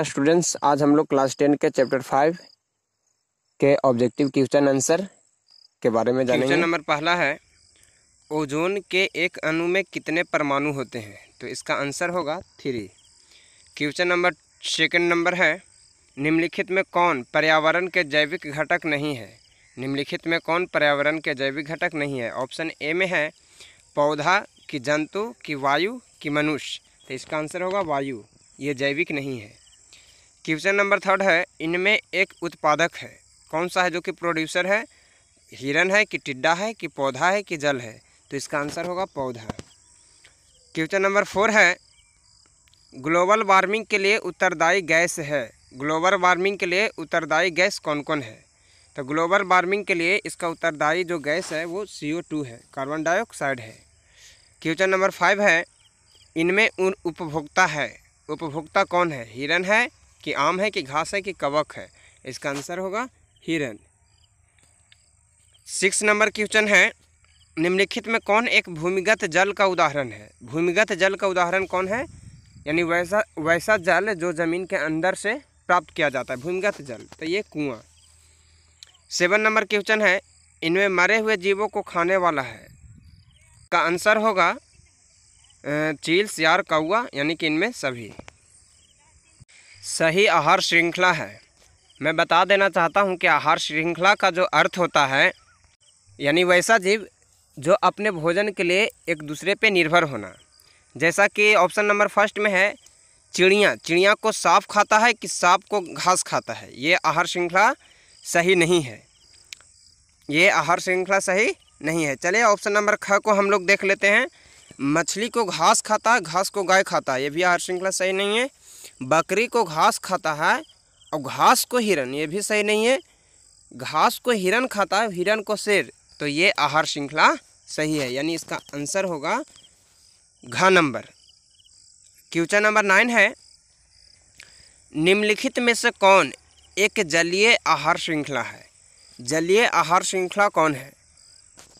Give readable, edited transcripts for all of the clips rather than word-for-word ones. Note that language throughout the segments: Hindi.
स्टूडेंट्स, आज हम लोग क्लास 10 के चैप्टर 5 के ऑब्जेक्टिव क्वेश्चन आंसर के बारे में जानेंगे। क्वेश्चन नंबर पहला है, ओजोन के एक अणु में कितने परमाणु होते हैं? तो इसका आंसर होगा 3। क्वेश्चन नंबर सेकंड नंबर है, निम्नलिखित में कौन पर्यावरण के जैविक घटक नहीं है? निम्नलिखित में कौन पर्यावरण के जैविक घटक नहीं है? ऑप्शन ए में है पौधा, कि जंतु, कि वायु, कि मनुष्य। तो इसका आंसर होगा वायु, ये जैविक नहीं है। क्वेश्चन नंबर थर्ड है, इनमें एक उत्पादक है, कौन सा है जो कि प्रोड्यूसर है? हिरन है, कि टिड्डा है, कि पौधा है, कि जल है? तो इसका आंसर होगा पौधा। क्वेश्चन नंबर 4 है, ग्लोबल वार्मिंग के लिए उत्तरदायी गैस है। ग्लोबल वार्मिंग के लिए उत्तरदायी गैस कौन कौन है? तो ग्लोबल वार्मिंग के लिए इसका उत्तरदायी जो गैस है वो CO2 है, कार्बन डाइऑक्साइड है। क्वेश्चन नंबर 5 है, इनमें उपभोक्ता है, उपभोक्ता कौन है? हिरन है, कि आम है, कि घास है, कि कवक है? इसका आंसर होगा हिरन। 6 नंबर क्वेश्चन है, निम्नलिखित में कौन एक भूमिगत जल का उदाहरण है? भूमिगत जल का उदाहरण कौन है? यानी वैसा जल जो ज़मीन के अंदर से प्राप्त किया जाता है, भूमिगत जल, तो ये कुआं। 7 नंबर क्वेश्चन है, इनमें मरे हुए जीवों को खाने वाला है, का आंसर होगा चील, सियार, कौआ, यानी कि इनमें सभी। सही आहार श्रृंखला है। मैं बता देना चाहता हूं कि आहार श्रृंखला का जो अर्थ होता है, यानी वैसा जीव जो अपने भोजन के लिए एक दूसरे पे निर्भर होना। जैसा कि ऑप्शन नंबर फर्स्ट में है, चिड़िया को सांप खाता है, कि सांप को घास खाता है? ये आहार श्रृंखला सही नहीं है, ये आहार श्रृंखला सही नहीं है। चलिए ऑप्शन नंबर ख को हम लोग देख लेते हैं। मछली को घास खाता है, घास को गाय खाता है, ये भी आहार श्रृंखला सही नहीं है। बकरी को घास खाता है और घास को हिरन, ये भी सही नहीं है। घास को हिरन खाता है, हिरन को शेर, तो ये आहार श्रृंखला सही है, यानी इसका आंसर होगा घ नंबर। क्वेश्चन नंबर 9 है, निम्नलिखित में से कौन एक जलीय आहार श्रृंखला है? जलीय आहार श्रृंखला कौन है?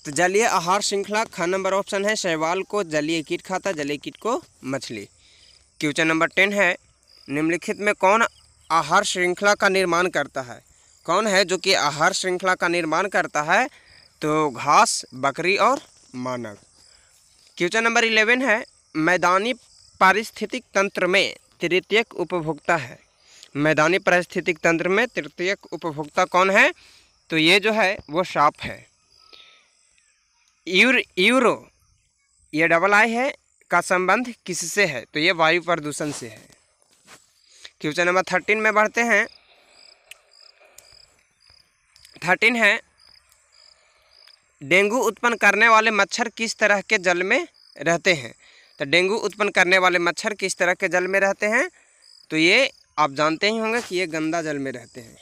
तो जलीय आहार श्रृंखला ख नंबर ऑप्शन है, शैवाल को जलीय कीट खाता, जलीय कीट को मछली। क्वेश्चन नंबर 10 है, निम्नलिखित में कौन आहार श्रृंखला का निर्माण करता है? कौन है जो कि आहार श्रृंखला का निर्माण करता है? तो घास, बकरी और मानव। क्वेश्चन नंबर 11 है, मैदानी पारिस्थितिक तंत्र में तृतीयक उपभोक्ता है। मैदानी पारिस्थितिक तंत्र में तृतीयक उपभोक्ता कौन है? तो ये जो है वो सांप है। यूरो, ये डबल आई है, का संबंध किससे है? तो ये वायु प्रदूषण से है। क्वेश्चन नंबर 13 में बढ़ते हैं। 13 है, डेंगू उत्पन्न करने वाले मच्छर किस तरह के जल में रहते हैं? तो डेंगू उत्पन्न करने वाले मच्छर किस तरह के जल में रहते हैं? तो ये आप जानते ही होंगे कि ये गंदा जल में रहते हैं।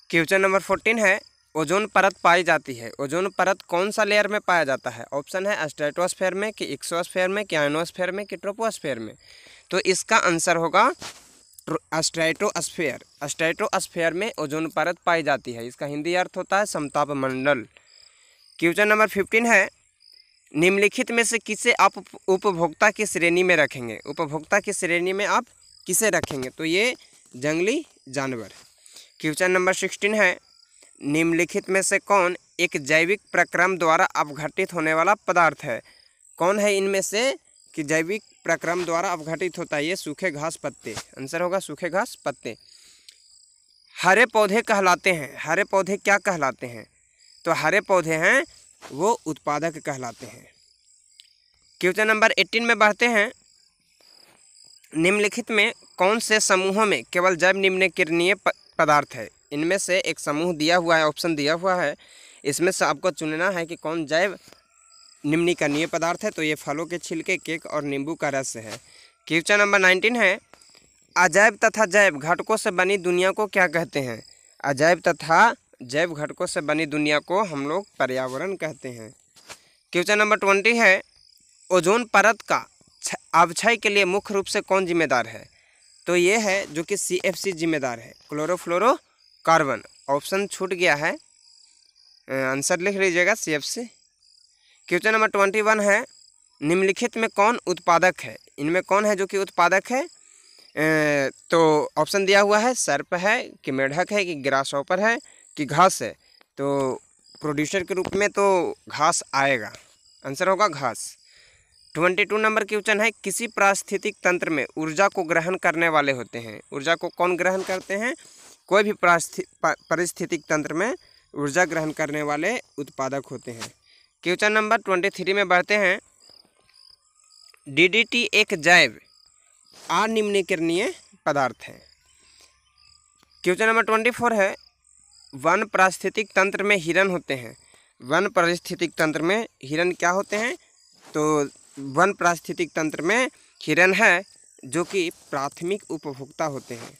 क्वेश्चन नंबर 14 है, ओजोन परत पाई जाती है। ओजोन परत कौन सा लेयर में पाया जाता है? ऑप्शन है स्ट्रेटोस्फेयर में, कि एक्सोस्फेयर में, कि आयनोस्फेयर में, कि ट्रोपोस्फेयर में? तो इसका आंसर होगा स्ट्रेटोस्फेयर। स्ट्रेटोस्फेयर में ओजोन परत पाई जाती है, इसका हिंदी अर्थ होता है समताप मंडल। क्वेश्चन नंबर 15 है, निम्नलिखित में से किसे आप उपभोक्ता की श्रेणी में रखेंगे? उपभोक्ता की श्रेणी में आप किसे रखेंगे? तो ये जंगली जानवर। क्वेश्चन नंबर 16 है, निम्नलिखित में से कौन एक जैविक प्रक्रम द्वारा अपघटित होने वाला पदार्थ है? कौन है इनमें से कि जैविक प्रक्रम द्वारा अपघटित होता है? ये सूखे घास पत्ते, आंसर होगा सूखे घास पत्ते। हरे पौधे कहलाते हैं। हरे पौधे क्या कहलाते हैं? तो हरे पौधे हैं वो उत्पादक कहलाते हैं। क्वेश्चन नंबर 18 में बढ़ते हैं। निम्नलिखित में कौन से समूहों में केवल जैव निम्नकरणीय पदार्थ है? इनमें से एक समूह दिया हुआ है, ऑप्शन दिया हुआ है, इसमें से आपको चुनना है कि कौन जैव निम्नकरणीय पदार्थ है। तो ये फलों के छिलके, केक और नींबू का रस है। क्वेश्चन नंबर 19 है, अजैव तथा जैव घटकों से बनी दुनिया को क्या कहते हैं? अजैव तथा जैव घटकों से बनी दुनिया को हम लोग पर्यावरण कहते हैं। क्वेश्चन नंबर 20 है, ओजोन परत का अवक्षय के लिए मुख्य रूप से कौन जिम्मेदार है? तो ये है जो कि CFC जिम्मेदार है, क्लोरोफ्लोरोकार्बन। ऑप्शन छूट गया है, आंसर लिख लीजिएगा CFC। क्वेश्चन नंबर 21 है, निम्नलिखित में कौन उत्पादक है? इनमें कौन है जो कि उत्पादक है? तो ऑप्शन दिया हुआ है सर्प है कि मेढक है कि ग्रासहॉपर है कि घास है। तो प्रोड्यूसर के रूप में तो घास आएगा, आंसर होगा घास। 22 नंबर क्वेश्चन है, किसी पारिस्थितिक तंत्र में ऊर्जा को ग्रहण करने वाले होते हैं। ऊर्जा को कौन ग्रहण करते हैं? कोई भी पारिस्थितिक तंत्र में ऊर्जा ग्रहण करने वाले उत्पादक होते हैं। क्वेश्चन नंबर 23 में बढ़ते हैं। DDT एक जैव अनिम्नीकरणीय पदार्थ है। क्वेश्चन नंबर 24 है, वन पारिस्थितिक तंत्र में हिरन होते हैं। वन पारिस्थितिक तंत्र में हिरन क्या होते हैं? तो वन पारिस्थितिक तंत्र में हिरन है जो कि प्राथमिक उपभोक्ता होते हैं।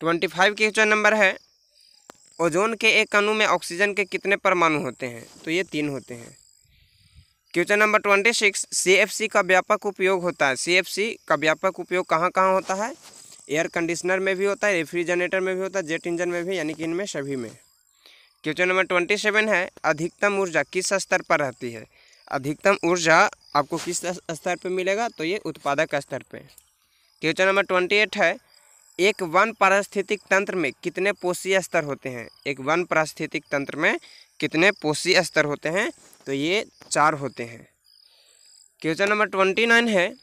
25 क्वेश्चन नंबर है, ओजोन के एक अणु में ऑक्सीजन के कितने परमाणु होते हैं? तो ये 3 होते हैं। क्वेश्चन नंबर 26, CFC का व्यापक उपयोग होता है। CFC का व्यापक उपयोग कहाँ कहाँ होता है? एयर कंडीशनर में भी होता है, रेफ्रिजरेटर में भी होता है, जेट इंजन में भी, यानी कि इनमें सभी में। क्वेश्चन नंबर 27 है, अधिकतम ऊर्जा किस स्तर पर रहती है? अधिकतम ऊर्जा आपको किस स्तर पर मिलेगा? तो ये उत्पादक स्तर पे। क्वेश्चन नंबर 28 है, एक वन पारिस्थितिक तंत्र में कितने पोषीय स्तर होते हैं? एक वन पारिस्थितिक तंत्र में कितने पोषीय स्तर होते हैं? तो ये 4 होते हैं। क्वेश्चन नंबर 29 है,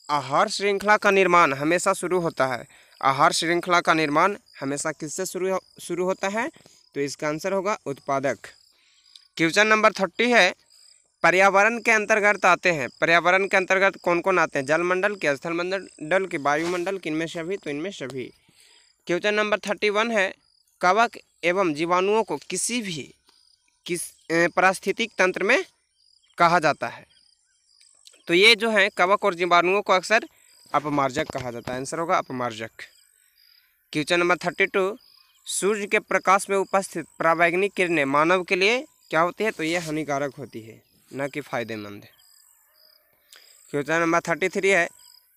आहार श्रृंखला का निर्माण हमेशा शुरू होता है। आहार श्रृंखला का निर्माण हमेशा किससे शुरू होता है? तो इसका आंसर होगा उत्पादक। क्वेश्चन नंबर 30 है, पर्यावरण के अंतर्गत आते हैं। पर्यावरण के अंतर्गत कौन कौन आते हैं? जलमंडल के, स्थल मंडल के, वायुमंडल के, इनमें सभी? तो इनमें सभी। क्वेश्चन नंबर 31 है, कवक एवं जीवाणुओं को किस पारिस्थितिक तंत्र में कहा जाता है? तो ये जो है कवक और जीवाणुओं को अक्सर अपमार्जक कहा जाता है, आंसर होगा अपमार्जक। क्वेश्चन नंबर 32, सूर्य के प्रकाश में उपस्थित पराबैंगनी किरणें मानव के लिए क्या होती है? तो ये हानिकारक होती है, न कि फायदेमंद। क्वेश्चन नंबर 33 है,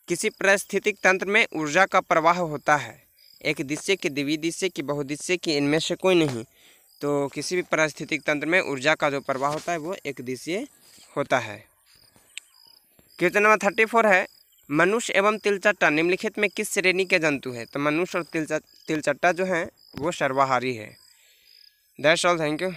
किसी पारिस्थितिक तंत्र में ऊर्जा का प्रवाह होता है। एक दिशा की, द्विदिशीय की, बहुदिशीय की, इनमें से कोई नहीं। तो किसी भी पारिस्थितिक तंत्र में ऊर्जा का जो प्रवाह होता है वो एक दिशीय होता है। क्वेश्चन नंबर 34 है, मनुष्य एवं तिलचट्टा निम्नलिखित में किस श्रेणी के जंतु है? तो मनुष्य और तिलचट्टा जो हैं वो सर्वाहारी है। That's all, thank you.